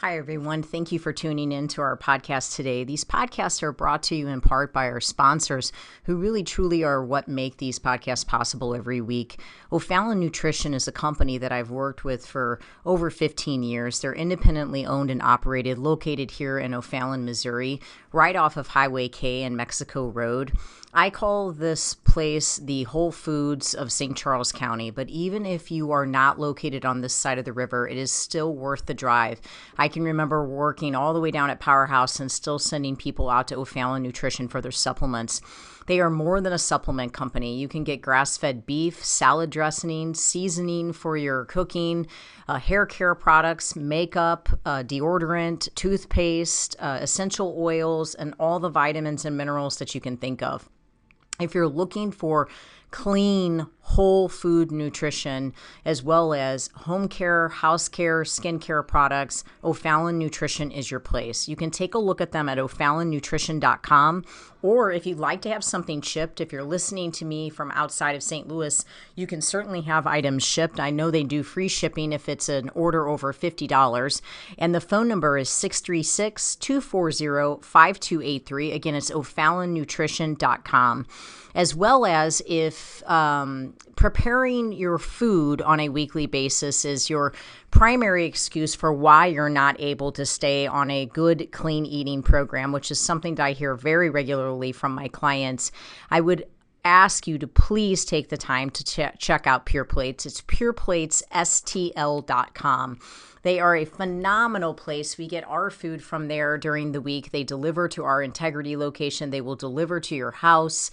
Hi, everyone. Thank you for tuning in to our podcast today. These podcasts are brought to you in part by our sponsors, who really truly are what make these podcasts possible every week. O'Fallon Nutrition is a company that I've worked with for over 15 years. They're independently owned and operated, located here in O'Fallon, Missouri, right off of Highway K and Mexico Road. I call this place the Whole Foods of St. Charles County, but even if you are not located on this side of the river, it is still worth the drive. I can remember working all the way down at Powerhouse and still sending people out to O'Fallon Nutrition for their supplements. They are more than a supplement company. You can get grass-fed beef, salad dressing, seasoning for your cooking, hair care products, makeup, deodorant, toothpaste, essential oils, and all the vitamins and minerals that you can think of. If you're looking for clean, whole food nutrition, as well as home care, house care, skincare products, O'Fallon Nutrition is your place. You can take a look at them at o'fallonnutrition.com, or if you'd like to have something shipped, if you're listening to me from outside of St. Louis, you can certainly have items shipped. I know they do free shipping if it's an order over $50, and the phone number is 636-240-5283. Again, it's o'fallonnutrition.com. As well as if preparing your food on a weekly basis is your primary excuse for why you're not able to stay on a good, clean eating program, which is something that I hear very regularly from my clients, I would ask you to please take the time to check out Pure Plates. It's pureplatesstl.com. They are a phenomenal place. We get our food from there during the week. They deliver to our Integrity location. They will deliver to your house.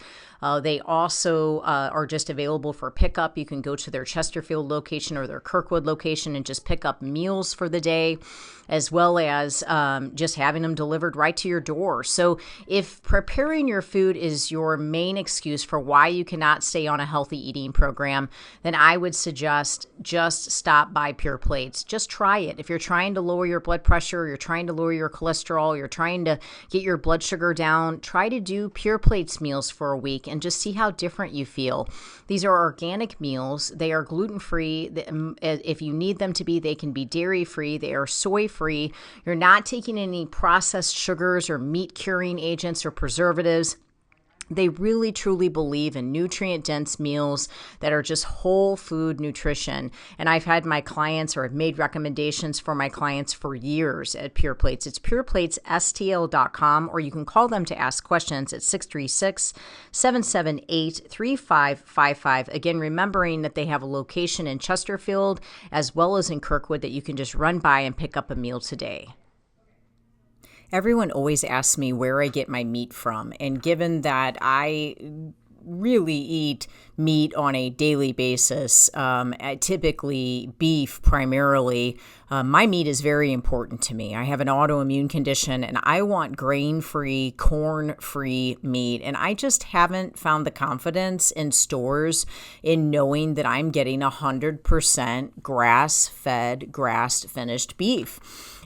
They also are just available for pickup. You can go to their Chesterfield location or their Kirkwood location and just pick up meals for the day, as well as just having them delivered right to your door. So if preparing your food is your main excuse for why you cannot stay on a healthy eating program, then I would suggest just stop by Pure Plates. Just try it. If you're trying to lower your blood pressure, you're trying to lower your cholesterol, you're trying to get your blood sugar down, try to do Pure Plates meals for a week and just see how different you feel. These are organic meals. They are gluten-free. If you need them to be, they can be dairy-free. They are soy-free. You're not taking any processed sugars or meat-curing agents or preservatives. They really, truly believe in nutrient-dense meals that are just whole food nutrition. And I've had my clients, or I've made recommendations for my clients for years at Pure Plates. It's pureplatesstl.com, or you can call them to ask questions at 636-778-3555. Again, remembering that they have a location in Chesterfield as well as in Kirkwood that you can just run by and pick up a meal today. Everyone always asks me where I get my meat from, and given that I really eat meat on a daily basis, typically beef primarily, my meat is very important to me. I have an autoimmune condition and I want grain-free, corn-free meat, and I just haven't found the confidence in stores in knowing that I'm getting 100% grass-fed, grass-finished beef.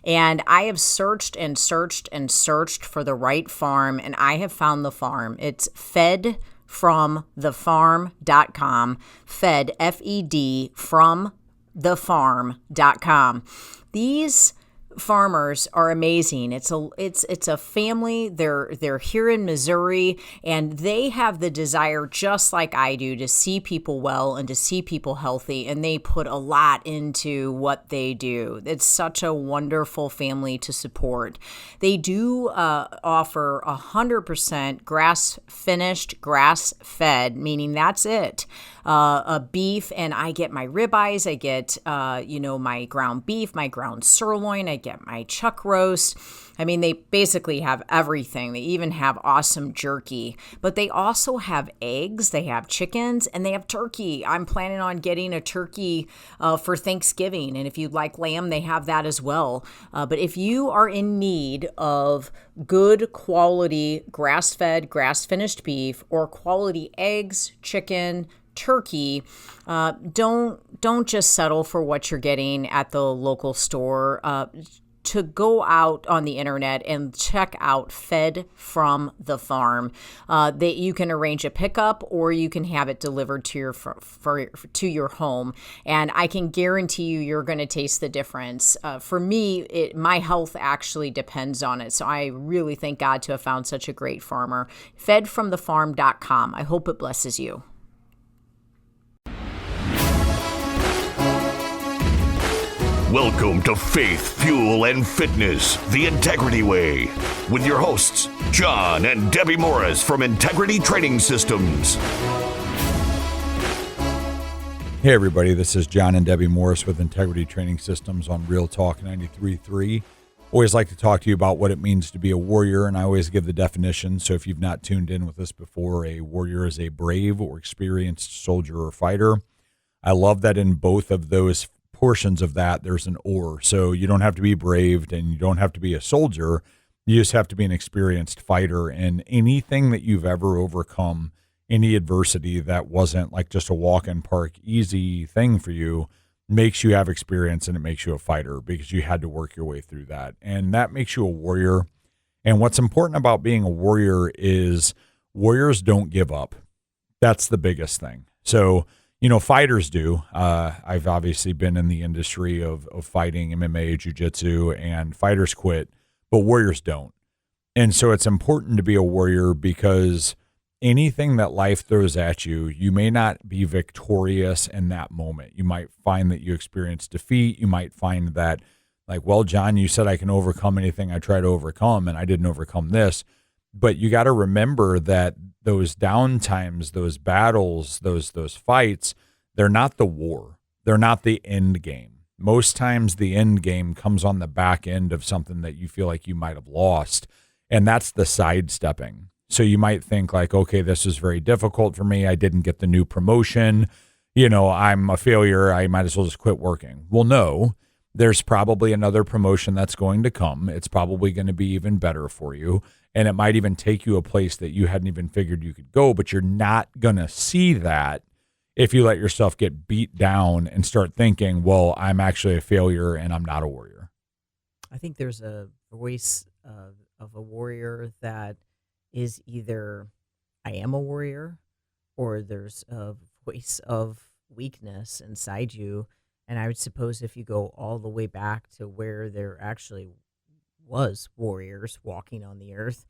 And I have searched and searched and searched for the right farm, and I have found the farm. It's fedfromthefarm.com, fed, F-E-D, from thefarm.com. These farmers are amazing. It's a family. They're here in Missouri, and they have the desire, just like I do, to see people well and to see people healthy, and they put a lot into what they do. It's such a wonderful family to support. They do offer 100% grass-finished, grass-fed, meaning that's it. A beef, and I get my ribeyes, I get my ground beef, my ground sirloin, I get my chuck roast. I mean, they basically have everything. They even have awesome jerky, but they also have eggs, they have chickens, and they have turkey. I'm planning on getting a turkey for Thanksgiving, and if you'd like lamb, they have that as well. But if you are in need of good quality grass-fed, grass-finished beef, or quality eggs, chicken, turkey, don't just settle for what you're getting at the local store. to go out on the internet and check out Fed from the Farm. That you can arrange a pickup or you can have it delivered to your home. And I can guarantee you're going to taste the difference. For me, my health actually depends on it. So I really thank God to have found such a great farmer. Fedfromthefarm.com. I hope it blesses you. Welcome to Faith, Fuel, and Fitness, the Integrity Way, with your hosts, John and Debbie Morris from Integrity Training Systems. Hey everybody, this is John and Debbie Morris with Integrity Training Systems on Real Talk 93.3. Always like to talk to you about what it means to be a warrior, and I always give the definition. So if you've not tuned in with us before, a warrior is a brave or experienced soldier or fighter. I love that in both of those portions of that, there's an or. So you don't have to be braved and you don't have to be a soldier. You just have to be an experienced fighter. And anything that you've ever overcome, any adversity that wasn't like just a walk in park, easy thing for you, makes you have experience and it makes you a fighter because you had to work your way through that. And that makes you a warrior. And what's important about being a warrior is warriors don't give up. That's the biggest thing. So fighters do. I've obviously been in the industry of fighting, MMA, jiu-jitsu, and fighters quit, but warriors don't. And so it's important to be a warrior because anything that life throws at you, you may not be victorious in that moment. You might find that you experience defeat. You might find that, like, well, John, you said I can overcome anything I try to overcome, and I didn't overcome this. But you got to remember that those down times, those battles, those fights, they're not the war. They're not the end game. Most times the end game comes on the back end of something that you feel like you might have lost, and that's the sidestepping. So you might think like, okay, this is very difficult for me. I didn't get the new promotion. I'm a failure. I might as well just quit working. Well, no. There's probably another promotion that's going to come. It's probably going to be even better for you. And it might even take you a place that you hadn't even figured you could go, but you're not going to see that if you let yourself get beat down and start thinking, well, I'm actually a failure and I'm not a warrior. I think there's a voice of a warrior that is either I am a warrior or there's a voice of weakness inside you. And I would suppose if you go all the way back to where there actually was warriors walking on the earth,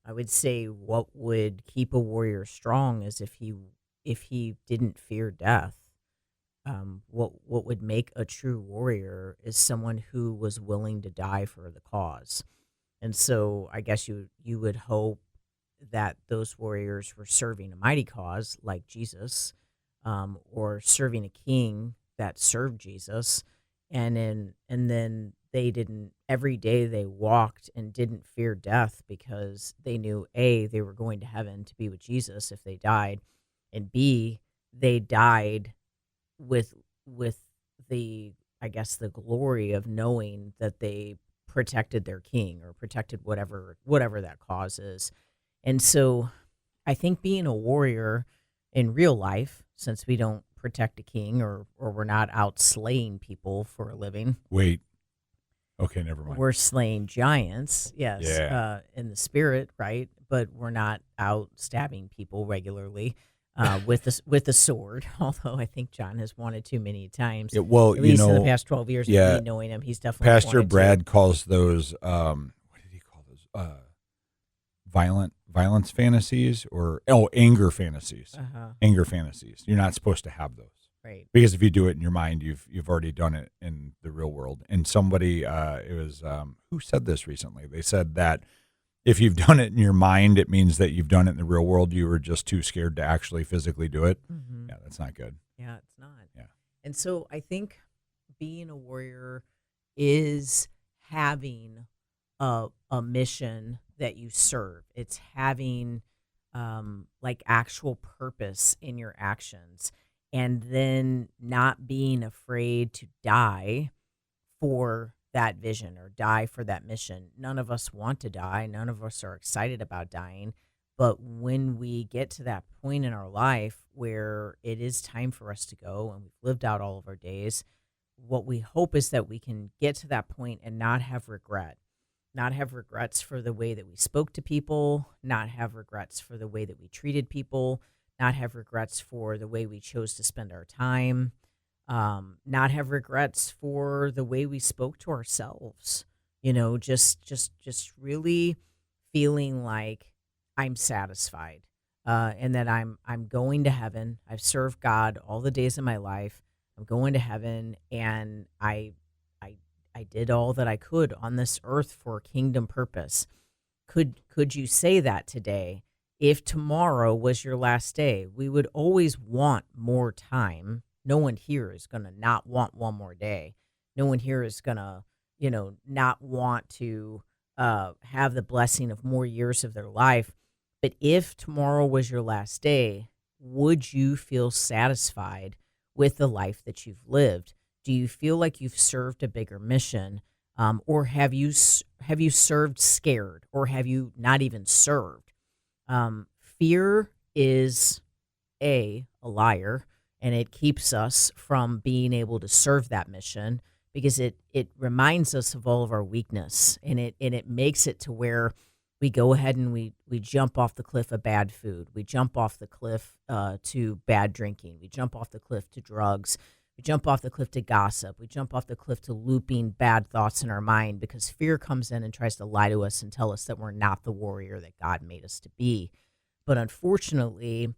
I would say what would keep a warrior strong is if he didn't fear death. What would make a true warrior is someone who was willing to die for the cause. And so I guess you would hope that those warriors were serving a mighty cause like Jesus, or serving a king that served Jesus, and then they didn't, every day they walked and didn't fear death because they knew A, they were going to heaven to be with Jesus if they died, and B, they died with the, I guess, the glory of knowing that they protected their king or protected whatever that cause is. And so I think being a warrior in real life, since we don't protect a king or we're not out slaying people for a living. Wait. Okay, never mind. We're slaying giants, yes, Yeah. in the spirit, right? But we're not out stabbing people regularly with a sword, although I think John has wanted to many times. At least in the past 12 years of me knowing him, he's definitely Pastor wanted Brad to. calls those, what did he call those? Violence fantasies or anger fantasies. Anger fantasies. You're not supposed to have those. Right. Because if you do it in your mind, you've already done it in the real world. And somebody, it was, who said this recently? They said that if you've done it in your mind, it means that you've done it in the real world. You were just too scared to actually physically do it. Mm-hmm. Yeah, that's not good. Yeah, it's not. Yeah. And so I think being a warrior is having a mission that you serve. It's having like actual purpose in your actions, and then not being afraid to die for that vision or die for that mission. None of us want to die. None of us are excited about dying. But when we get to that point in our life where it is time for us to go and we've lived out all of our days, what we hope is that we can get to that point and not have regret, not have regrets for the way that we spoke to people, not have regrets for the way that we treated people, not have regrets for the way we chose to spend our time, not have regrets for the way we spoke to ourselves. Just really feeling like I'm satisfied, and that I'm going to heaven. I've served God all the days of my life. I'm going to heaven, and I did all that I could on this earth for kingdom purpose. Could you say that today? If tomorrow was your last day, we would always want more time. No one here is going to not want one more day. No one here is going to, not want to have the blessing of more years of their life. But if tomorrow was your last day, would you feel satisfied with the life that you've lived? Do you feel like you've served a bigger mission, or have you served scared, or have you not even served? Fear is a liar, and it keeps us from being able to serve that mission because it reminds us of all of our weakness, and it makes it to where we go ahead and we jump off the cliff of bad food. We jump off the cliff to bad drinking. We jump off the cliff to drugs. We jump off the cliff to gossip. We jump off the cliff to looping bad thoughts in our mind because fear comes in and tries to lie to us and tell us that we're not the warrior that God made us to be. But unfortunately,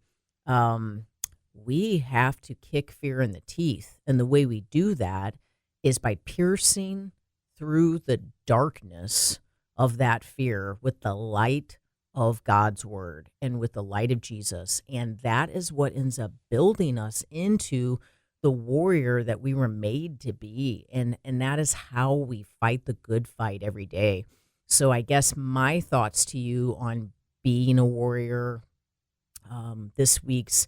we have to kick fear in the teeth. And the way we do that is by piercing through the darkness of that fear with the light of God's word and with the light of Jesus. And that is what ends up building us into the warrior that we were made to be. And that is how we fight the good fight every day. So I guess my thoughts to you on being a warrior, this week's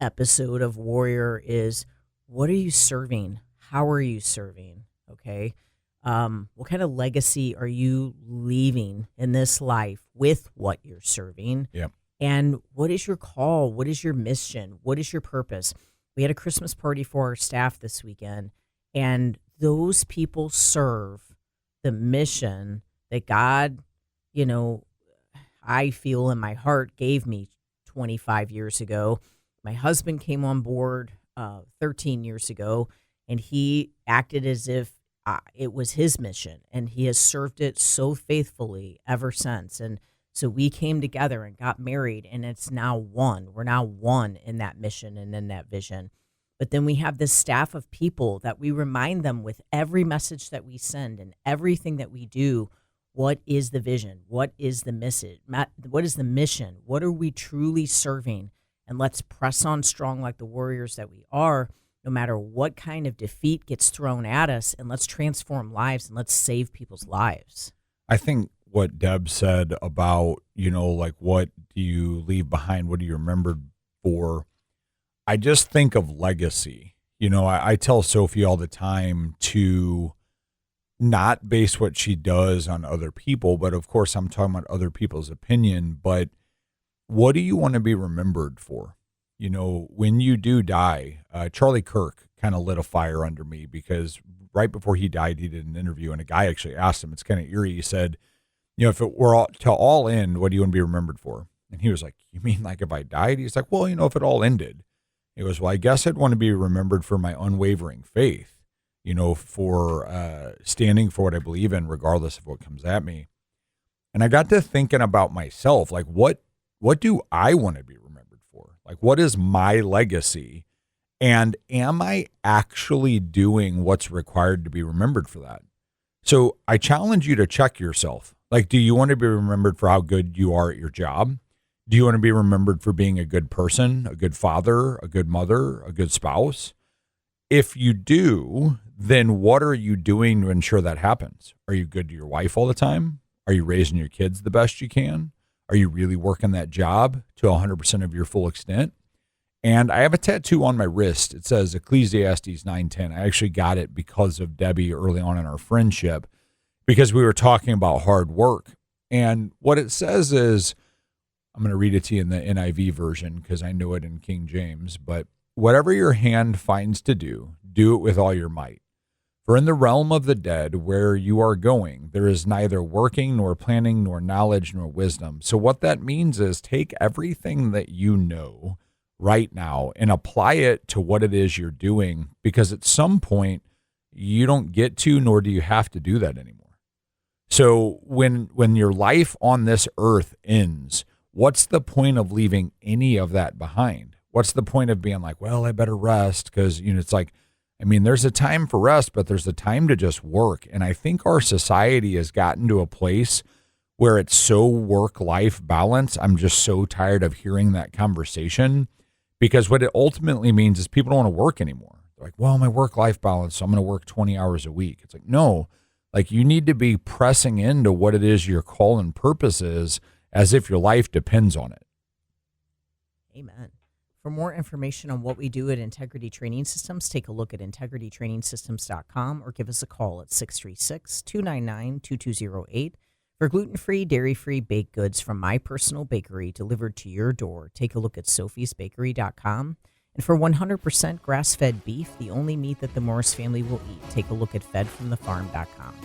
episode of Warrior is, what are you serving? How are you serving? Okay. What kind of legacy are you leaving in this life with what you're serving? Yep. And what is your call? What is your mission? What is your purpose? We had a Christmas party for our staff this weekend, and those people serve the mission that God, I feel in my heart gave me 25 years ago. My husband came on board 13 years ago, and he acted as if it was his mission, and he has served it so faithfully ever since. And so we came together and got married, and it's now one. We're now one in that mission and in that vision. But then we have this staff of people that we remind them with every message that we send and everything that we do. What is the vision? What is the message? What is the mission? What are we truly serving? And let's press on strong like the warriors that we are, no matter what kind of defeat gets thrown at us, and let's transform lives and let's save people's lives. I think what Deb said about, like, what do you leave behind? What are you remembered for? I just think of legacy. I tell Sophie all the time to not base what she does on other people, but of course I'm talking about other people's opinion, but what do you want to be remembered for? When you do die, Charlie Kirk kind of lit a fire under me because right before he died, he did an interview and a guy actually asked him, it's kind of eerie. He said, if it were to all end, what do you want to be remembered for? And he was like, you mean like if I died? He's like, well, if it all ended. He goes, well, I guess I'd want to be remembered for my unwavering faith, for standing for what I believe in, regardless of what comes at me. And I got to thinking about myself, like, what do I want to be remembered for? Like, what is my legacy? And am I actually doing what's required to be remembered for that? So I challenge you to check yourself. Like, do you want to be remembered for how good you are at your job? Do you want to be remembered for being a good person, a good father, a good mother, a good spouse? If you do, then what are you doing to ensure that happens? Are you good to your wife all the time? Are you raising your kids the best you can? Are you really working that job to 100% of your full extent? And I have a tattoo on my wrist. It says Ecclesiastes 9:10. I actually got it because of Debbie early on in our friendship, because we were talking about hard work. And what it says is, I'm going to read it to you in the NIV version because I know it in King James, but whatever your hand finds to do, do it with all your might. For in the realm of the dead where you are going, there is neither working nor planning nor knowledge nor wisdom. So what that means is take everything that you know right now and apply it to what it is you're doing, because at some point you don't get to, nor do you have to do that anymore. So when your life on this earth ends, what's the point of leaving any of that behind? What's the point of being like, well, I better rest? Because, it's like, there's a time for rest, but there's a time to just work. And I think our society has gotten to a place where it's so work-life balance. I'm just so tired of hearing that conversation, because what it ultimately means is people don't want to work anymore. They're like, well, my work-life balance, so I'm going to work 20 hours a week. It's like, no, like you need to be pressing into what it is your call and purpose is, as if your life depends on it. Amen. For more information on what we do at Integrity Training Systems, take a look at integritytrainingsystems.com or give us a call at 636-299-2208. For gluten-free, dairy-free baked goods from my personal bakery delivered to your door, take a look at sophiesbakery.com. And for 100% grass-fed beef, the only meat that the Morris family will eat, take a look at fedfromthefarm.com.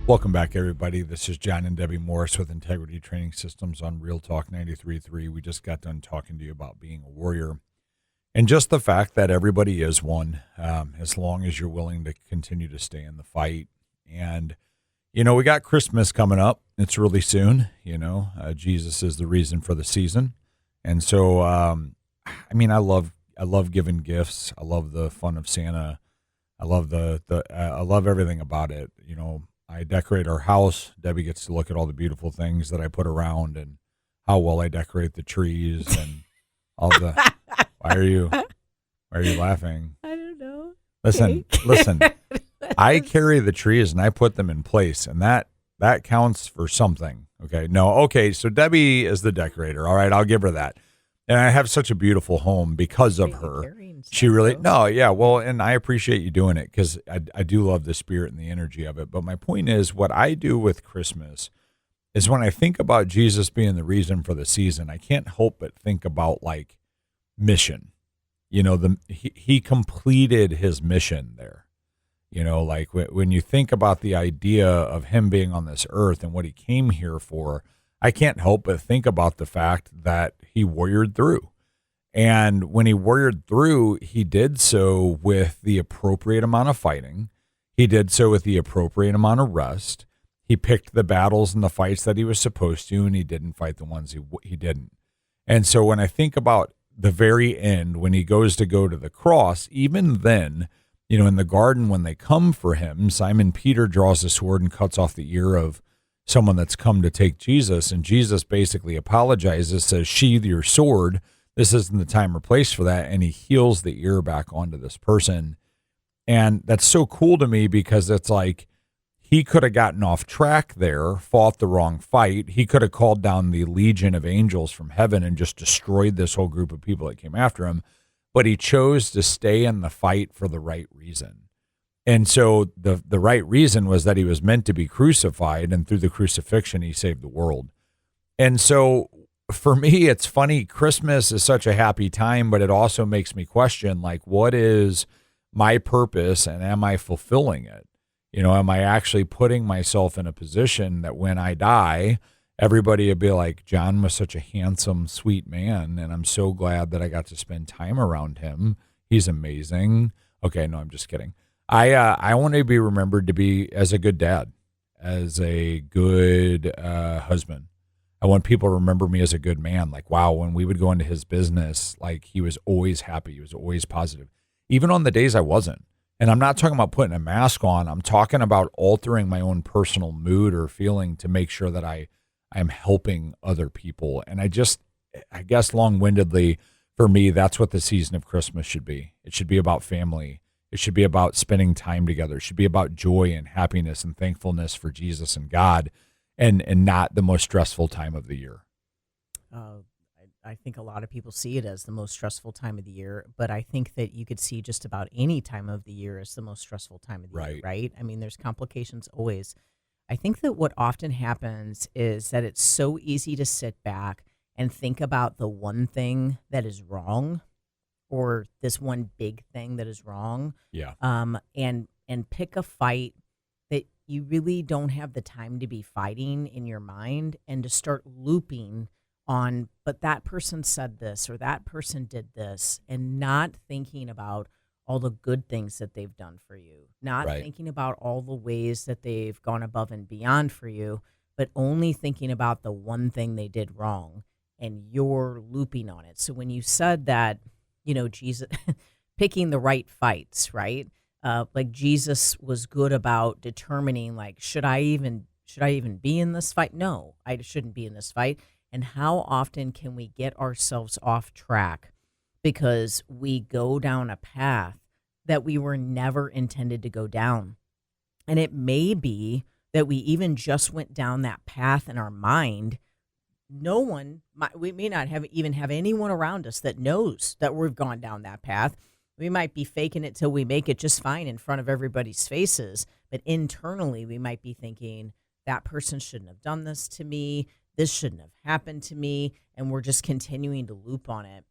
Welcome back, everybody. This is John and Debbie Morris with Integrity Training Systems on Real Talk 93.3. We just got done talking to you about being a warrior and just the fact that everybody is one, as long as you're willing to continue to stay in the fight. And, we got Christmas coming up. It's really soon. Jesus is the reason for the season. And so, I love giving gifts. I love the fun of Santa. I love I love everything about it. I decorate our house. Debbie gets to look at all the beautiful things that I put around and how well I decorate the trees and all the. Why are you laughing? I don't know. Listen. I carry the trees and I put them in place, and that counts for something. Okay. No. Okay. So Debbie is the decorator. All right. I'll give her that. And I have such a beautiful home because of her. She really, no, yeah. Well, and I appreciate you doing it, because I do love the spirit and the energy of it. But my point is, what I do with Christmas is when I think about Jesus being the reason for the season, I can't help but think about like mission. He completed his mission there. Like when you think about the idea of him being on this earth and what he came here for, I can't help but think about the fact that he warriored through. And when he warriored through, he did so with the appropriate amount of fighting. He did so with the appropriate amount of rest. He picked the battles and the fights that he was supposed to, and he didn't fight the ones he didn't. And so when I think about the very end, when he goes to the cross, even then, in the garden, when they come for him, Simon Peter draws a sword and cuts off the ear of someone that's come to take Jesus. And Jesus basically apologizes, says, sheathe your sword. This isn't the time or place for that. And he heals the ear back onto this person. And that's so cool to me, because it's like he could have gotten off track there, fought the wrong fight. He could have called down the legion of angels from heaven and just destroyed this whole group of people that came after him. But he chose to stay in the fight for the right reason. And so the right reason was that he was meant to be crucified, and through the crucifixion, he saved the world. And so for me, it's funny. Christmas is such a happy time, but it also makes me question, like, what is my purpose, and am I fulfilling it? Am I actually putting myself in a position that when I die, everybody would be like, John was such a handsome, sweet man, and I'm so glad that I got to spend time around him. He's amazing. Okay, no, I'm just kidding. I want to be remembered to be as a good dad, as a good husband. I want people to remember me as a good man. Like, wow, when we would go into his business, like, he was always happy. He was always positive, even on the days I wasn't. And I'm not talking about putting a mask on. I'm talking about altering my own personal mood or feeling to make sure that I'm helping other people. And I guess long-windedly, for me, that's what the season of Christmas should be. It should be about family. It should be about spending time together. It should be about joy and happiness and thankfulness for Jesus and God, and not the most stressful time of the year. I think a lot of people see it as the most stressful time of the year, but I think that you could see just about any time of the year as the most stressful time of the year, Right. right? I mean, there's complications always. I think that what often happens is that it's so easy to sit back and think about the one thing that is wrong, or this one big thing that is wrong, Yeah. and pick a fight that you really don't have the time to be fighting in your mind, and to start looping on, but that person said this or that person did this, and not thinking about all the good things that they've done for you, not Right. thinking about all the ways that they've gone above and beyond for you, but only thinking about the one thing they did wrong, and you're looping on it. So when you said that, Jesus, picking the right fights, right? Like Jesus was good about determining, like, should I even be in this fight? No, I shouldn't be in this fight. And how often can we get ourselves off track because we go down a path that we were never intended to go down? And it may be that we even just went down that path in our mind. We may not even have anyone around us that knows that we've gone down that path. We might be faking it till we make it just fine in front of everybody's faces. But internally, we might be thinking, that person shouldn't have done this to me. This shouldn't have happened to me. And we're just continuing to loop on it.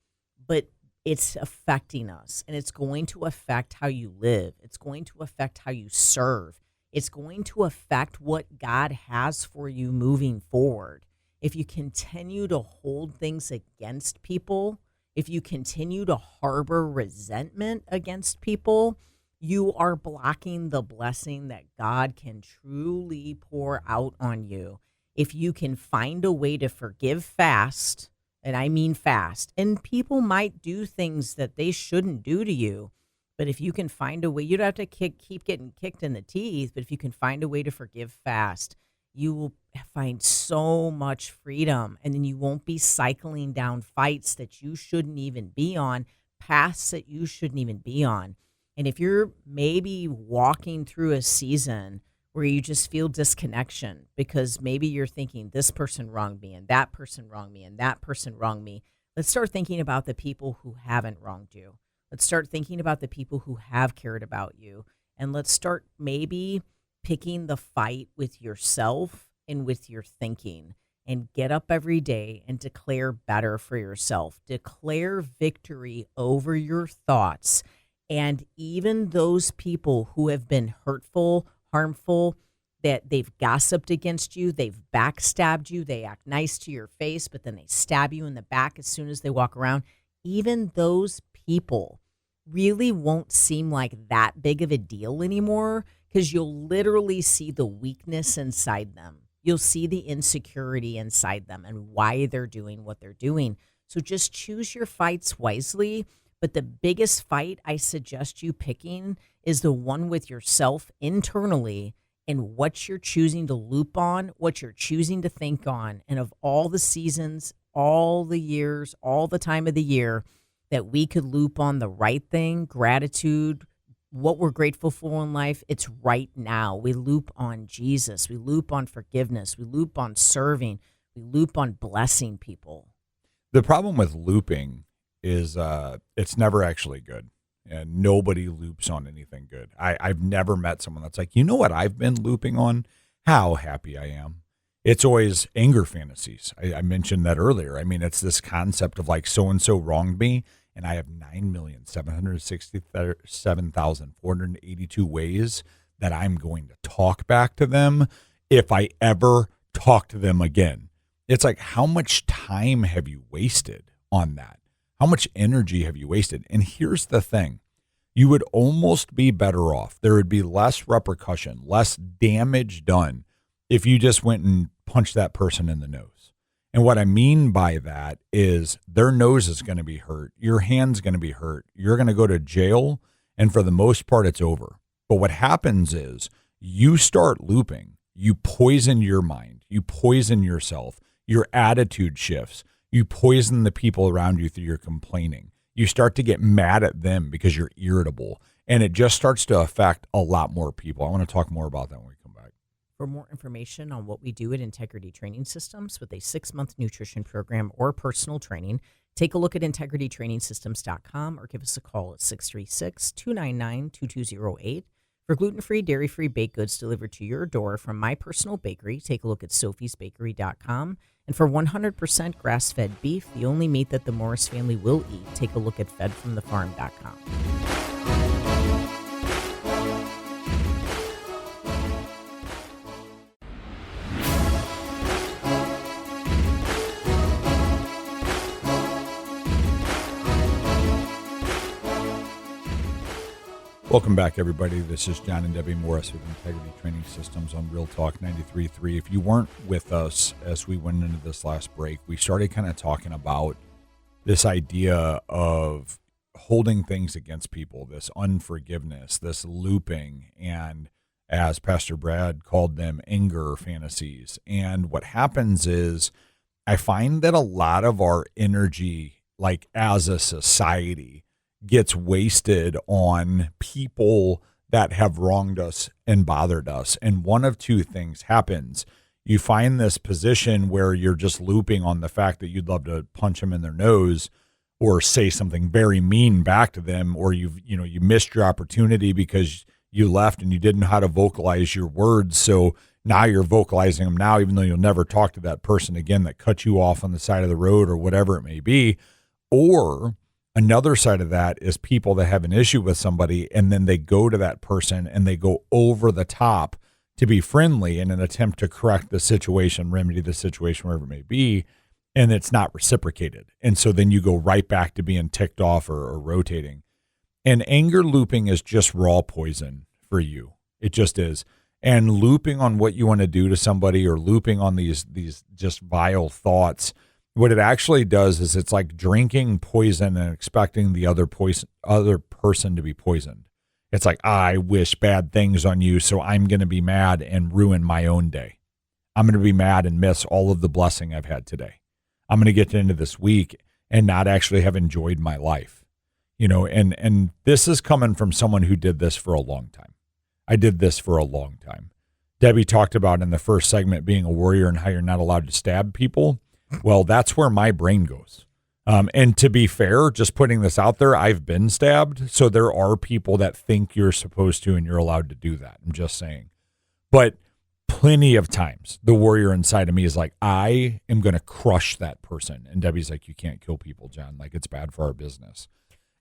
But it's affecting us, and it's going to affect how you live. It's going to affect how you serve. It's going to affect what God has for you moving forward. If you continue to hold things against people, if you continue to harbor resentment against people, you are blocking the blessing that God can truly pour out on you. If you can find a way to forgive fast, and I mean fast, and people might do things that they shouldn't do to you, but if you can find a way, you don't have to keep getting kicked in the teeth, but if you can find a way to forgive fast, you will find so much freedom, and then you won't be cycling down fights that you shouldn't even be on, paths that you shouldn't even be on. And if you're maybe walking through a season where you just feel disconnection because maybe you're thinking this person wronged me and that person wronged me and that person wronged me, let's start thinking about the people who haven't wronged you. Let's start thinking about the people who have cared about you. And let's start maybe picking the fight with yourself and with your thinking, and get up every day and declare better for yourself. Declare victory over your thoughts. And even those people who have been hurtful, harmful, that they've gossiped against you, they've backstabbed you, they act nice to your face, but then they stab you in the back as soon as they walk around, even those people really won't seem like that big of a deal anymore, because you'll literally see the weakness inside them. You'll see the insecurity inside them and why they're doing what they're doing. So just choose your fights wisely. But the biggest fight I suggest you picking is the one with yourself internally, and what you're choosing to loop on, what you're choosing to think on. And of all the seasons, all the years, all the time of the year, that we could loop on the right thing, gratitude, what we're grateful for in life, it's right now. We loop on Jesus. We loop on forgiveness. We loop on serving. We loop on blessing people. The problem with looping is it's never actually good, and nobody loops on anything good. I've never met someone that's like, you know what I've been looping on? How happy I am. It's always anger fantasies. I mentioned that earlier. I mean, it's this concept of like so-and-so wronged me, and I have 9,767,482 ways that I'm going to talk back to them if I ever talk to them again. It's like, how much time have you wasted on that? How much energy have you wasted? And here's the thing. You would almost be better off. There would be less repercussion, less damage done if you just went and punched that person in the nose. And what I mean by that is their nose is going to be hurt. Your hand's going to be hurt. You're going to go to jail. And for the most part, it's over. But what happens is you start looping. You poison your mind. You poison yourself. Your attitude shifts. You poison the people around you through your complaining. You start to get mad at them because you're irritable. And it just starts to affect a lot more people. I want to talk more about that when we come back. For more information on what we do at Integrity Training Systems with a 6-month nutrition program or personal training, take a look at integritytrainingsystems.com or give us a call at 636-299-2208. For gluten-free, dairy-free baked goods delivered to your door from my personal bakery, take a look at sophiesbakery.com. And for 100% grass-fed beef, the only meat that the Morris family will eat, take a look at fedfromthefarm.com. Welcome back, everybody. This is John and Debbie Morris with Integrity Training Systems on Real Talk 93.3. If you weren't with us as we went into this last break, we started kind of talking about this idea of holding things against people, this unforgiveness, this looping, and as Pastor Brad called them, anger fantasies. And what happens is I find that a lot of our energy, like as a society, gets wasted on people that have wronged us and bothered us. And one of two things happens. You find this position where you're just looping on the fact that you'd love to punch them in their nose or say something very mean back to them, or you missed your opportunity because you left and you didn't know how to vocalize your words. So now you're vocalizing them now, even though you'll never talk to that person again that cut you off on the side of the road or whatever it may be. Or another side of that is people that have an issue with somebody and then they go to that person and they go over the top to be friendly in an attempt to correct the situation, remedy the situation, wherever it may be, and it's not reciprocated. And so then you go right back to being ticked off or rotating. And anger looping is just raw poison for you. It just is. And looping on what you want to do to somebody or looping on these just vile thoughts, what it actually does is it's like drinking poison and expecting the other person to be poisoned. It's like, I wish bad things on you, so I'm going to be mad and ruin my own day. I'm going to be mad and miss all of the blessing I've had today. I'm going to get into this week and not actually have enjoyed my life. And this is coming from someone who did this for a long time. I did this for a long time. Debbie talked about in the first segment being a warrior and how you're not allowed to stab people. Well, that's where my brain goes. And to be fair, just putting this out there, I've been stabbed. So there are people that think you're supposed to and you're allowed to do that. I'm just saying. But plenty of times, the warrior inside of me is like, I am going to crush that person. And Debbie's like, you can't kill people, John. Like, it's bad for our business.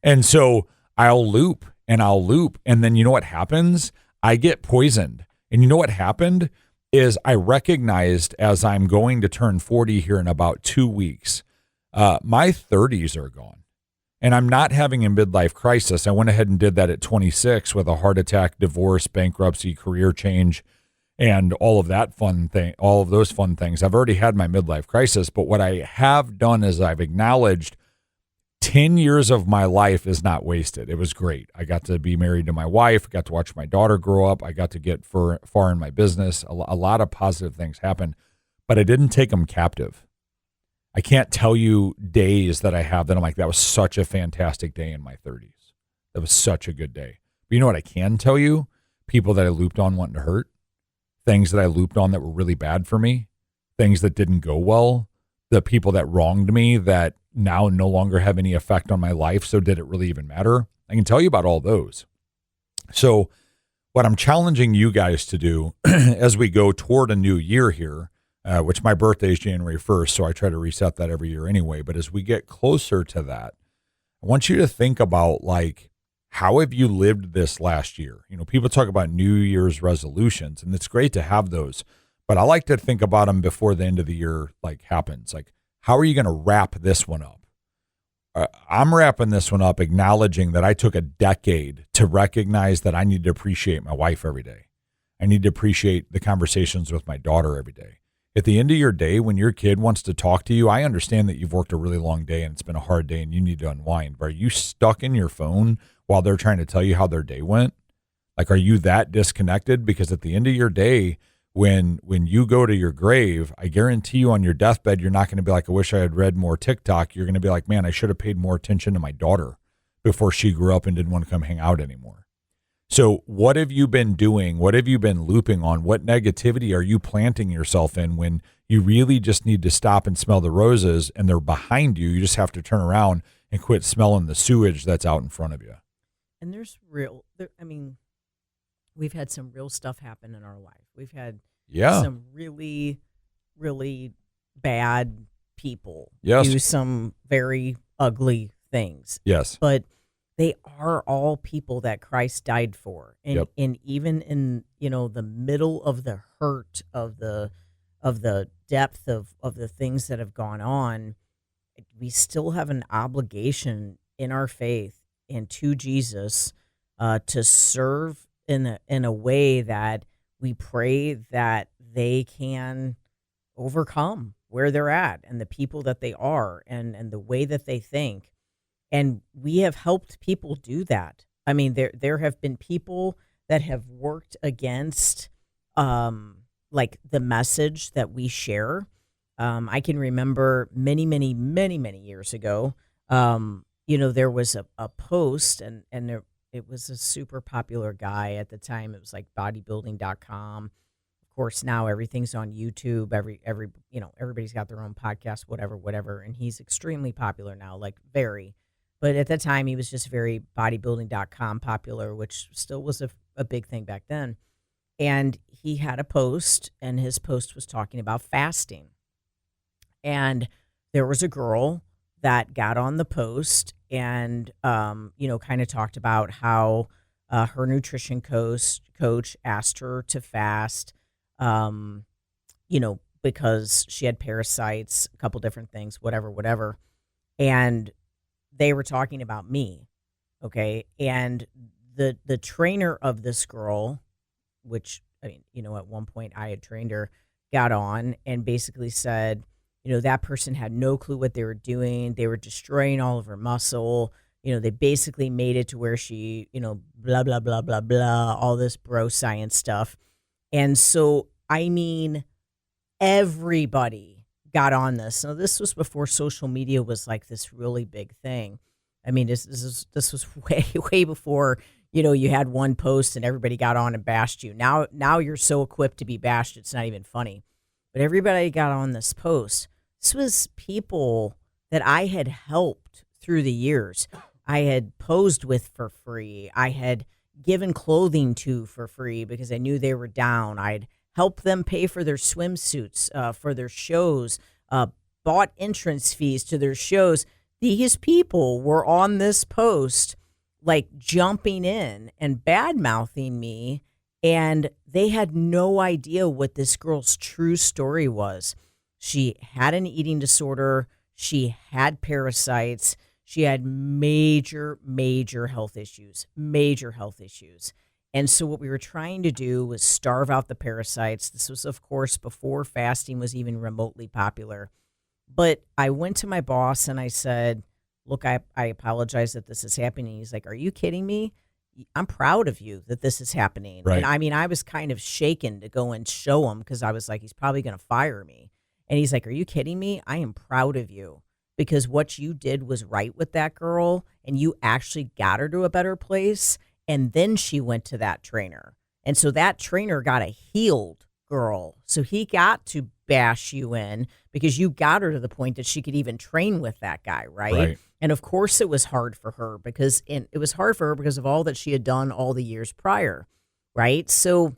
And so I'll loop. And then you know what happens? I get poisoned. And you know what happened? Is I recognized as I'm going to turn 40 here in about 2 weeks, my 30s are gone. And I'm not having a midlife crisis. I went ahead and did that at 26 with a heart attack, divorce, bankruptcy, career change, and all of those fun things. I've already had my midlife crisis, but what I have done is I've acknowledged 10 years of my life is not wasted. It was great. I got to be married to my wife, got to watch my daughter grow up. I got to get far in my business. A lot of positive things happened, but I didn't take them captive. I can't tell you days that I have that I'm like, that was such a fantastic day in my 30s. That was such a good day. But you know what I can tell you? People that I looped on wanting to hurt, things that I looped on that were really bad for me, things that didn't go well, the people that wronged me that now no longer have any effect on my life. So did it really even matter? I can tell you about all those. So what I'm challenging you guys to do as we go toward a new year here, which my birthday is January 1st, so I try to reset that every year anyway. But as we get closer to that, I want you to think about, like, how have you lived this last year? People talk about New Year's resolutions, and it's great to have those. But I like to think about them before the end of the year happens. Like, how are you going to wrap this one up? I'm wrapping this one up acknowledging that I took a decade to recognize that I need to appreciate my wife every day. I need to appreciate the conversations with my daughter every day. At the end of your day, when your kid wants to talk to you, I understand that you've worked a really long day and it's been a hard day and you need to unwind. But are you stuck in your phone while they're trying to tell you how their day went? Like, are you that disconnected? Because at the end of your day, when you go to your grave, I guarantee you on your deathbed, you're not going to be like, I wish I had read more TikTok. You're going to be like, man, I should have paid more attention to my daughter before she grew up and didn't want to come hang out anymore. So what have you been doing? What have you been looping on? What negativity are you planting yourself in when you really just need to stop and smell the roses and they're behind you? You just have to turn around and quit smelling the sewage that's out in front of you. And we've had some real stuff happen in our life. We've had some really, really bad people do some very ugly things. Yes. But they are all people that Christ died for. And and even in, the middle of the hurt of the depth of the things that have gone on, we still have an obligation in our faith and to Jesus to serve in a way that we pray that they can overcome where they're at and the people that they are and the way that they think. And we have helped people do that. I mean, there have been people that have worked against like the message that we share. I can remember many, many, many, many years ago, there was a post and it was a super popular guy at the time. It was like bodybuilding.com. Of course, now everything's on YouTube. Everybody's got their own podcast, whatever. And he's extremely popular now, like very. But at that time, he was just very bodybuilding.com popular, which still was a big thing back then. And he had a post, and his post was talking about fasting. And there was a girl that got on the post and, kind of talked about how her nutrition coach asked her to fast, because she had parasites, a couple different things, whatever. And they were talking about me, okay? And the trainer of this girl, which, at one point I had trained her, got on and basically said, that person had no clue what they were doing. They were destroying all of her muscle. They basically made it to where she, blah, blah, blah, blah, blah, all this bro science stuff. And so, everybody got on this. So this was before social media was like this really big thing. This was way before, you had one post and everybody got on and bashed you. Now you're so equipped to be bashed, it's not even funny. But everybody got on this post. This was people that I had helped through the years. I had posed with for free. I had given clothing to for free because I knew they were down. I'd helped them pay for their swimsuits, for their shows, bought entrance fees to their shows. These people were on this post, like jumping in and bad-mouthing me, and they had no idea what this girl's true story was. She had an eating disorder. She had parasites. She had major health issues. And so what we were trying to do was starve out the parasites. This was, of course, before fasting was even remotely popular. But I went to my boss and I said, look, I apologize that this is happening. He's like, are you kidding me? I'm proud of you that this is happening. Right. And I was kind of shaken to go and show him because I was like, he's probably going to fire me. And he's like, are you kidding me? I am proud of you because what you did was right with that girl and you actually got her to a better place. And then she went to that trainer. And so that trainer got a healed girl. So he got to bash you in because you got her to the point that she could even train with that guy, right? And of course it was hard for her because of all that she had done all the years prior, right? So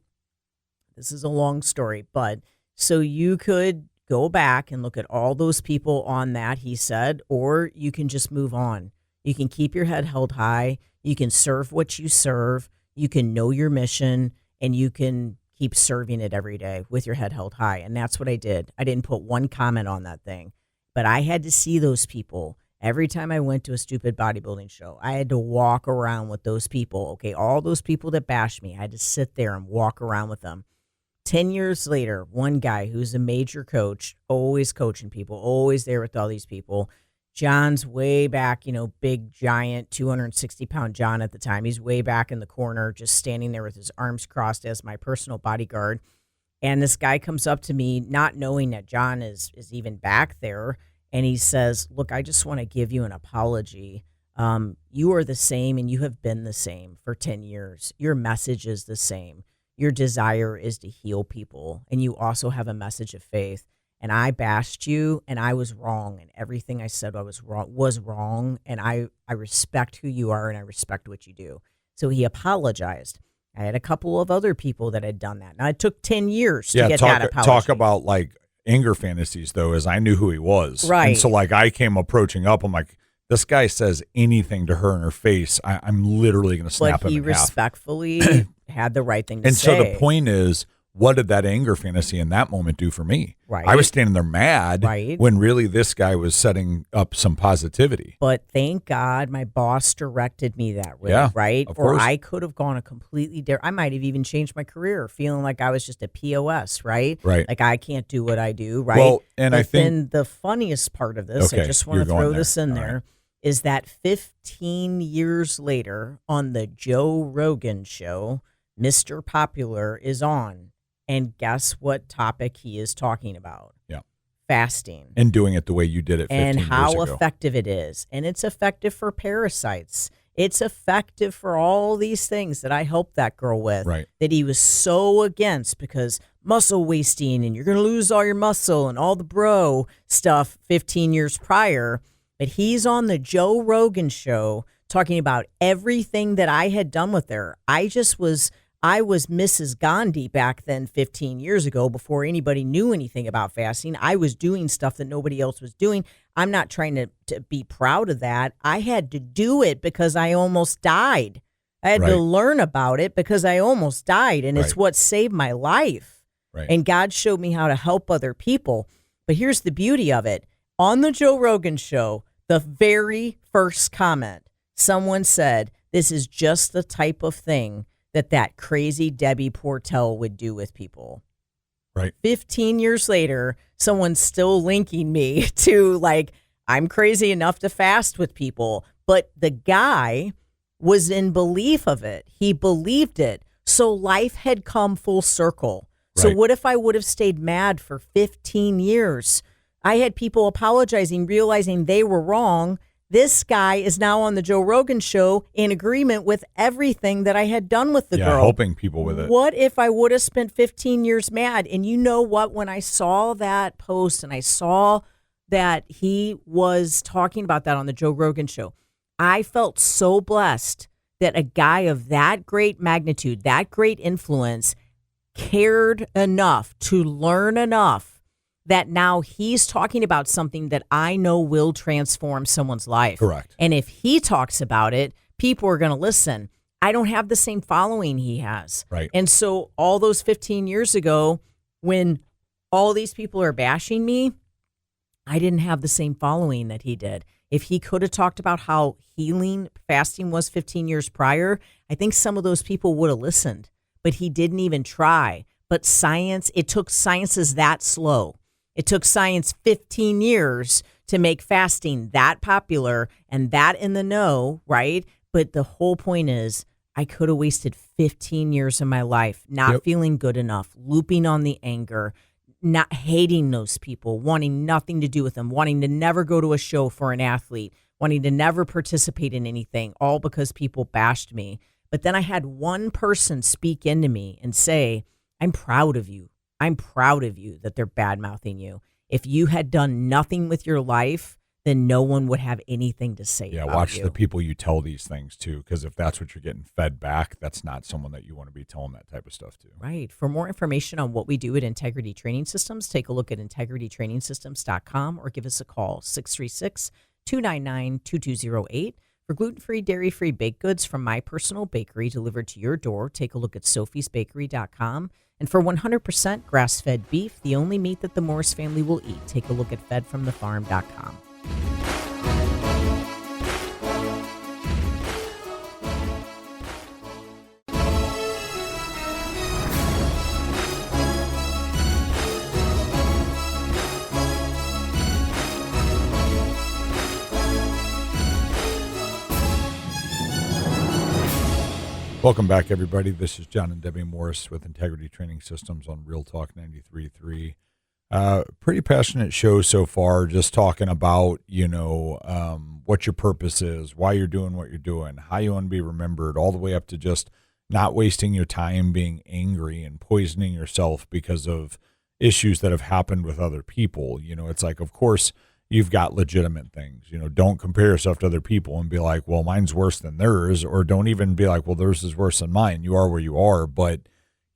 this is a long story, but so you could go back and look at all those people on that, he said, or you can just move on. You can keep your head held high. You can serve what you serve. You can know your mission, and you can keep serving it every day with your head held high. And that's what I did. I didn't put one comment on that thing, but I had to see those people. Every time I went to a stupid bodybuilding show, I had to walk around with those people. Okay, all those people that bashed me, I had to sit there and walk around with them. 10 years later, one guy who's a major coach, always coaching people, always there with all these people. John's way back, big, giant, 260-pound John at the time. He's way back in the corner, just standing there with his arms crossed as my personal bodyguard. And this guy comes up to me, not knowing that John is even back there. And he says, look, I just want to give you an apology. You are the same, and you have been the same for 10 years. Your message is the same. Your desire is to heal people, and you also have a message of faith. And I bashed you, and I was wrong, and everything I said I was wrong, and I respect who you are, and I respect what you do. So he apologized. I had a couple of other people that had done that. Now, it took 10 years to get that apology. Talk about, like, anger fantasies, though, as I knew who he was. Right. And so, like, I came approaching up. I'm like, this guy says anything to her in her face, I'm literally going to snap him in half. But he respectfully had the right thing to and say. And so the point is, what did that anger fantasy in that moment do for me? Right. I was standing there mad right. when really this guy was setting up some positivity. But thank God my boss directed me that way, yeah, right? Of course. Or I could have gone a completely different. I might have even changed my career, feeling like I was just a POS, right? Right. Like I can't do what I do, right? Well, and but I think then the funniest part of this, I just want to throw this in there, is that 15 years later on the Joe Rogan show, Mr. Popular is on. And guess what topic he is talking about? Yeah. Fasting. And doing it the way you did it 15 and years how ago. effective it is. And it's effective for parasites. It's effective for all these things that I helped that girl with. Right. That he was so against because muscle wasting and you're going to lose all your muscle and all the bro stuff 15 years prior. But he's on the Joe Rogan show talking about everything that I had done with her. I was Mrs. Gandhi back then 15 years ago before anybody knew anything about fasting. I was doing stuff that nobody else was doing. I'm not trying to be proud of that. I had to do it because I almost died. I had to learn about it because I almost died, and it's what saved my life. Right. And God showed me how to help other people. But here's the beauty of it. On the Joe Rogan show, the very first comment, someone said, this is just the type of thing that crazy Debbie Portell would do with people. Right. 15 years later, someone's still linking me to, like, I'm crazy enough to fast with people. But the guy was in belief of it. He believed it. So life had come full circle. So what if I would have stayed mad for 15 years? I had people apologizing, realizing they were wrong. This guy is now on the Joe Rogan show in agreement with everything that I had done with the girl. Helping people with it. What if I would have spent 15 years mad? And you know what? When I saw that post and I saw that he was talking about that on the Joe Rogan show, I felt so blessed that a guy of that great magnitude, that great influence, cared enough to learn enough that now he's talking about something that I know will transform someone's life. Correct. And if he talks about it, people are going to listen. I don't have the same following he has. Right. And so all those 15 years ago, when all these people are bashing me, I didn't have the same following that he did. If he could have talked about how healing fasting was 15 years prior, I think some of those people would have listened. But he didn't even try. But science, it took sciences that slow. It took science 15 years to make fasting that popular and that in the know, right? But the whole point is I could have wasted 15 years of my life not feeling good enough, looping on the anger, not hating those people, wanting nothing to do with them, wanting to never go to a show for an athlete, wanting to never participate in anything, all because people bashed me. But then I had one person speak into me and say, I'm proud of you. I'm proud of you that they're bad-mouthing you. If you had done nothing with your life, then no one would have anything to say about you. Yeah, watch the people you tell these things to, because if that's what you're getting fed back, that's not someone that you want to be telling that type of stuff to. Right. For more information on what we do at Integrity Training Systems, take a look at integritytrainingsystems.com or give us a call, 636-299-2208. For gluten-free, dairy-free baked goods from my personal bakery delivered to your door, take a look at sophiesbakery.com. And for 100% grass-fed beef, the only meat that the Morris family will eat, take a look at fedfromthefarm.com. Welcome back, everybody. This is John and Debbie Morris with Integrity Training Systems on Real Talk 93.3. Pretty passionate show so far, just talking about, what your purpose is, why you're doing what you're doing, how you want to be remembered, all the way up to just not wasting your time being angry and poisoning yourself because of issues that have happened with other people. It's like, of course, you've got legitimate things. Don't compare yourself to other people and be like, well, mine's worse than theirs, or don't even be like, well, theirs is worse than mine. You are where you are, but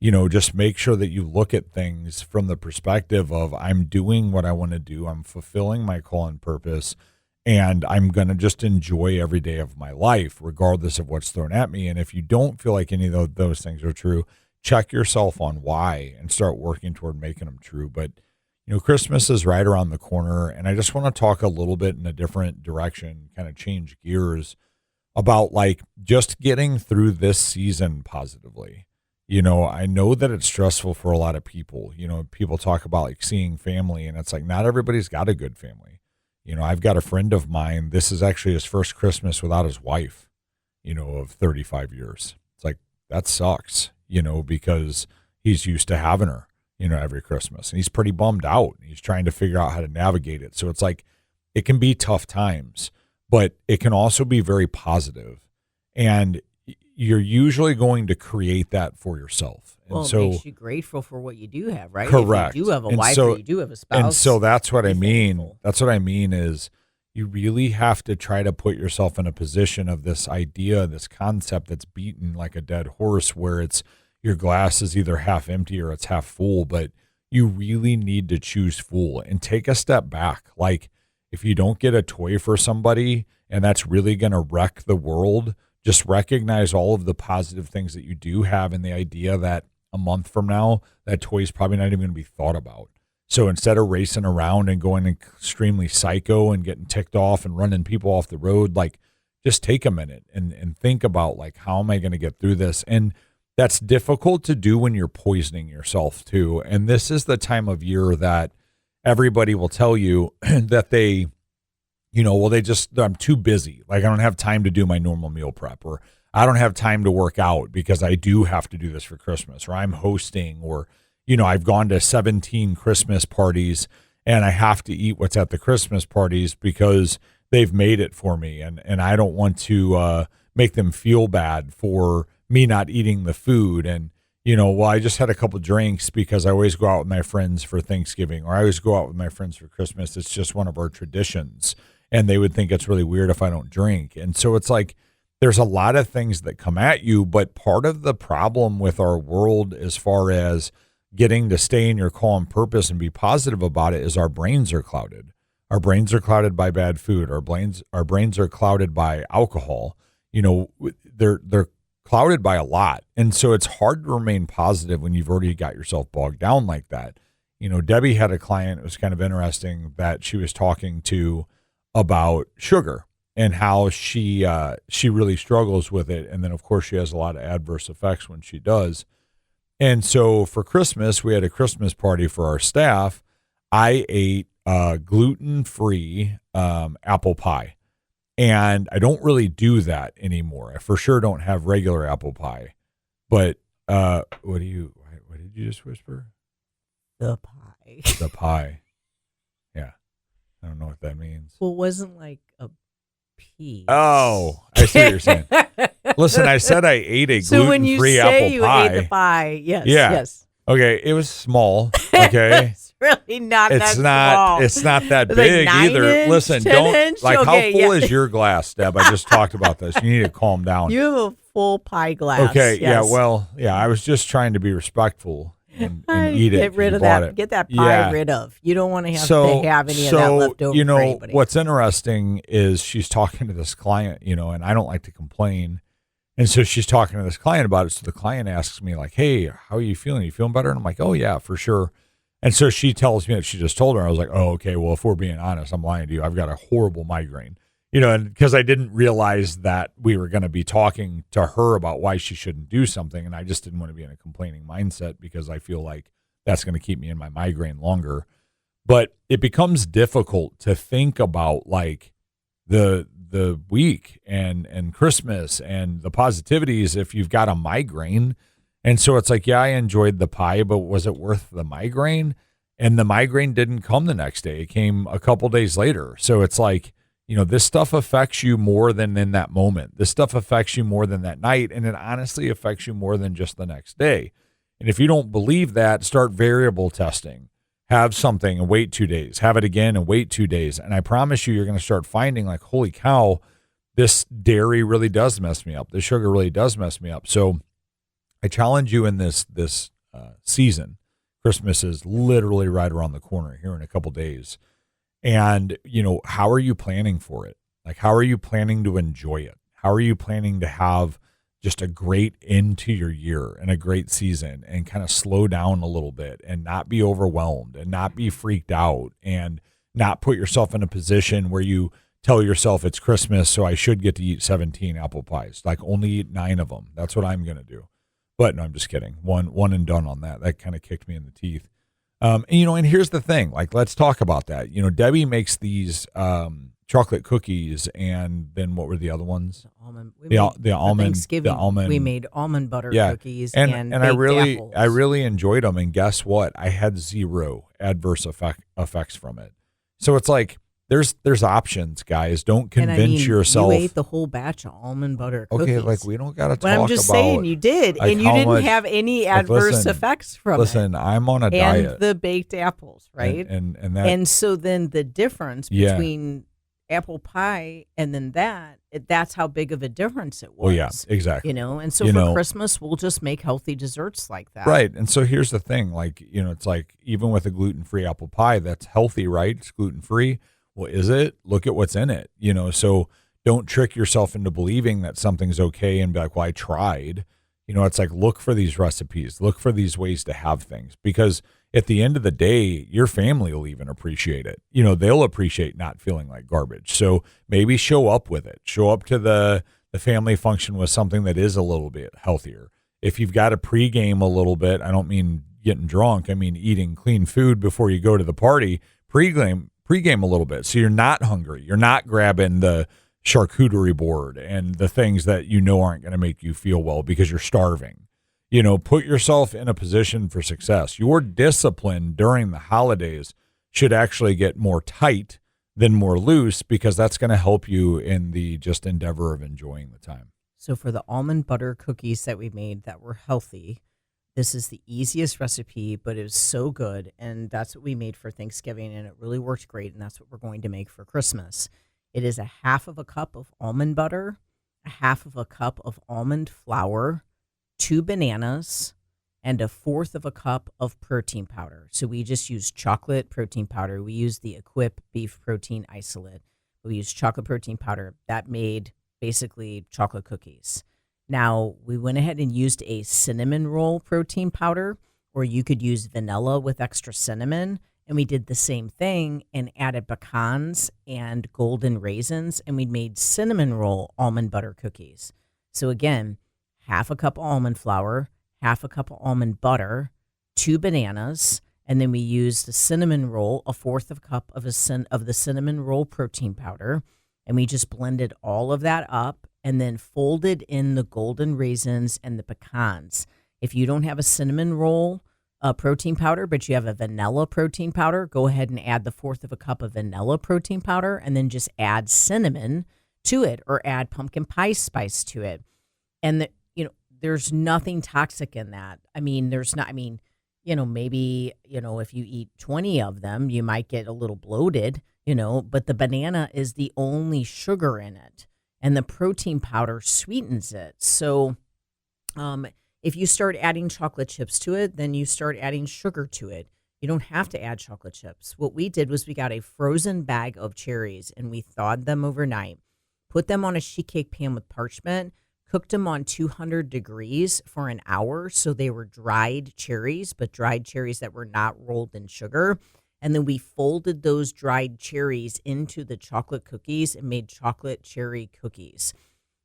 just make sure that you look at things from the perspective of, I'm doing what I want to do. I'm fulfilling my call and purpose, and I'm going to just enjoy every day of my life, regardless of what's thrown at me. And if you don't feel like any of those things are true, check yourself on why and start working toward making them true. But, Christmas is right around the corner, and I just want to talk a little bit in a different direction, kind of change gears about like just getting through this season positively. I know that it's stressful for a lot of people. People talk about like seeing family, and it's like, not everybody's got a good family. I've got a friend of mine, this is actually his first Christmas without his wife, of 35 years. It's like, that sucks, because he's used to having her, every Christmas, and he's pretty bummed out. He's trying to figure out how to navigate it. So it's like, it can be tough times, but it can also be very positive. And you're usually going to create that for yourself. And Well, so it makes you grateful for what you do have, right? correct. If you do have a And wife so- or you do have a spouse. And so that's what I be mean. thankful. That's what I mean is you really have to try to put yourself in a position of this idea, this concept that's beaten like a dead horse, where it's your glass is either half empty or it's half full, but you really need to choose full and take a step back. Like, if you don't get a toy for somebody and that's really going to wreck the world, just recognize all of the positive things that you do have, and the idea that a month from now, that toy is probably not even going to be thought about. So instead of racing around and going extremely psycho and getting ticked off and running people off the road, like, just take a minute and think about, like, how am I going to get through this? And that's difficult to do when you're poisoning yourself too. And this is the time of year that everybody will tell you that they, I'm too busy. Like, I don't have time to do my normal meal prep, or I don't have time to work out because I do have to do this for Christmas, or I'm hosting, or, I've gone to 17 Christmas parties and I have to eat what's at the Christmas parties because they've made it for me. And I don't want to make them feel bad for me not eating the food. And, I just had a couple drinks because I always go out with my friends for Thanksgiving, or I always go out with my friends for Christmas. It's just one of our traditions. And they would think it's really weird if I don't drink. And so it's like, there's a lot of things that come at you, but part of the problem with our world as far as getting to stay in your call and purpose and be positive about it is our brains are clouded. Our brains are clouded by bad food. Our brains are clouded by alcohol. They're clouded by a lot. And so it's hard to remain positive when you've already got yourself bogged down like that. Debbie had a client, it was kind of interesting, that she was talking to about sugar and how she really struggles with it. And then, of course, she has a lot of adverse effects when she does. And so for Christmas, we had a Christmas party for our staff. I ate gluten-free apple pie. And I don't really do that anymore. I for sure don't have regular apple pie. But what did you just whisper? The pie. The pie. Yeah. I don't know what that means. Well, it wasn't like a piece. Oh, I see what you're saying. Listen, I said I ate a So when you gluten-free say apple you pie. ate the pie, yes, Yeah. yes. Okay, it was small. Okay. It's really not It's that not. small. It's not that It's like big 9 either. inch, Listen, 10 don't inch? like Okay, how full yeah. is your glass, Deb? I just talked about this. You need to calm down. You have a full pie glass. Okay. yes. Yeah. Well. Yeah. I was just trying to be respectful and eat it. Get rid You of bought that. it. Get that pie Yeah. rid of. You don't want to have So to have any of that left over for anybody. what's interesting is she's talking to this client, and I don't like to complain. And so she's talking to this client about it. So the client asks me like, "Hey, how are you feeling? Are you feeling better?" And I'm like, "Oh yeah, for sure." And so she tells me that she just told her. I was like, "Oh, okay. Well, if we're being honest, I'm lying to you. I've got a horrible migraine." And because I didn't realize that we were going to be talking to her about why she shouldn't do something. And I just didn't want to be in a complaining mindset because I feel like that's going to keep me in my migraine longer. But it becomes difficult to think about like the week and Christmas and the positivities if you've got a migraine. And so it's like, yeah, I enjoyed the pie, but was it worth the migraine? And the migraine didn't come the next day. It came a couple days later. So it's like, this stuff affects you more than in that moment. This stuff affects you more than that night. And it honestly affects you more than just the next day. And if you don't believe that, start variable testing. Have something and wait 2 days. Have it again and wait 2 days. And I promise you're going to start finding like, holy cow, this dairy really does mess me up. The sugar really does mess me up. So I challenge you in this season. Christmas is literally right around the corner here in a couple days. And, how are you planning for it? Like, how are you planning to enjoy it? How are you planning to have just a great end to your year and a great season and kind of slow down a little bit and not be overwhelmed and not be freaked out and not put yourself in a position where you tell yourself it's Christmas, so I should get to eat 17 apple pies, like only eat 9 of them. That's what I'm going to do. But no, I'm just kidding. One and done on that. That kind of kicked me in the teeth. And here's the thing, like, let's talk about that. Debbie makes these chocolate cookies, and then what were the other ones? The almond. We made almond butter cookies and I really enjoyed them. And guess what? I had 0 adverse effects from it. So it's like there's options, guys. Don't convince yourself. You ate the whole batch of almond butter cookies. Okay, like we don't got to talk about. I'm just saying you did, like, and you didn't have any adverse effects from it. Listen, I'm on a diet. And the baked apples, right? And so then the difference between apple pie and then that's how big of a difference it was. Well, yeah, exactly. And so for Christmas, we'll just make healthy desserts like that. Right. And so here's the thing, like, it's like even with a gluten-free apple pie, that's healthy, right? It's gluten-free. Well, is it? Look at what's in it, so don't trick yourself into believing that something's okay and be like, well, I tried. It's like, look for these recipes, look for these ways to have things, because at the end of the day, your family will even appreciate it. They'll appreciate not feeling like garbage. So maybe show up with it. Show up to the family function with something that is a little bit healthier. If you've got to pregame a little bit, I don't mean getting drunk. I mean eating clean food before you go to the party. Pregame a little bit, so you're not hungry. You're not grabbing the charcuterie board and the things that aren't going to make you feel well because you're starving. Put yourself in a position for success. Your discipline during the holidays should actually get more tight than more loose, because that's going to help you in the just endeavor of enjoying the time. So for the almond butter cookies that we made that were healthy, this is the easiest recipe, but it was so good, and that's what we made for Thanksgiving, and it really worked great, and that's what we're going to make for Christmas. It is 1/2 cup of almond butter, 1/2 cup of almond flour, 2 bananas, and 1/4 cup of protein powder. So we just use chocolate protein powder. We use the Equip beef protein isolate. We use chocolate protein powder. That made basically chocolate cookies. Now, we went ahead and used a cinnamon roll protein powder, or you could use vanilla with extra cinnamon. And we did the same thing and added pecans and golden raisins, and we made cinnamon roll almond butter cookies. So again, 1/2 cup almond flour, 1/2 cup of almond butter, 2 bananas, and then we used the cinnamon roll, 1/4 cup of the cinnamon roll protein powder, and we just blended all of that up and then folded in the golden raisins and the pecans. If you don't have a cinnamon roll protein powder, but you have a vanilla protein powder, go ahead and add the 1/4 cup of vanilla protein powder, and then just add cinnamon to it, or add pumpkin pie spice to it. And there's nothing toxic in that. Maybe, if you eat 20 of them, you might get a little bloated, but the banana is the only sugar in it, and the protein powder sweetens it. So, if you start adding chocolate chips to it, then you start adding sugar to it. You don't have to add chocolate chips. What we did was we got a frozen bag of cherries, and we thawed them overnight, put them on a sheet cake pan with parchment, cooked them on 200 degrees for an hour. So they were dried cherries, but dried cherries that were not rolled in sugar. And then we folded those dried cherries into the chocolate cookies and made chocolate cherry cookies.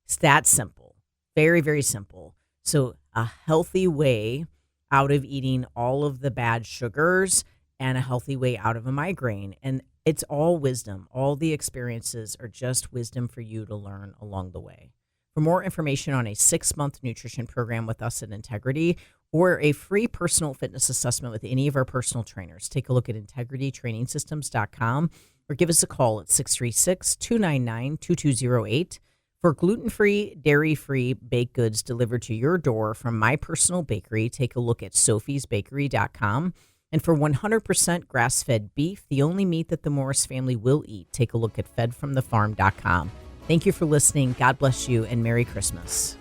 It's that simple. Very, very simple. So a healthy way out of eating all of the bad sugars, and a healthy way out of a migraine. And it's all wisdom. All the experiences are just wisdom for you to learn along the way. For more information on a 6-month nutrition program with us at Integrity, or a free personal fitness assessment with any of our personal trainers. Take a look at integritytrainingsystems.com or give us a call at 636-299-2208 for gluten-free, dairy-free baked goods delivered to your door from my personal bakery. Take a look at sophiesbakery.com. And for 100% grass-fed beef, the only meat that the Morris family will eat, take a look at fedfromthefarm.com. Thank you for listening. God bless you, and Merry Christmas.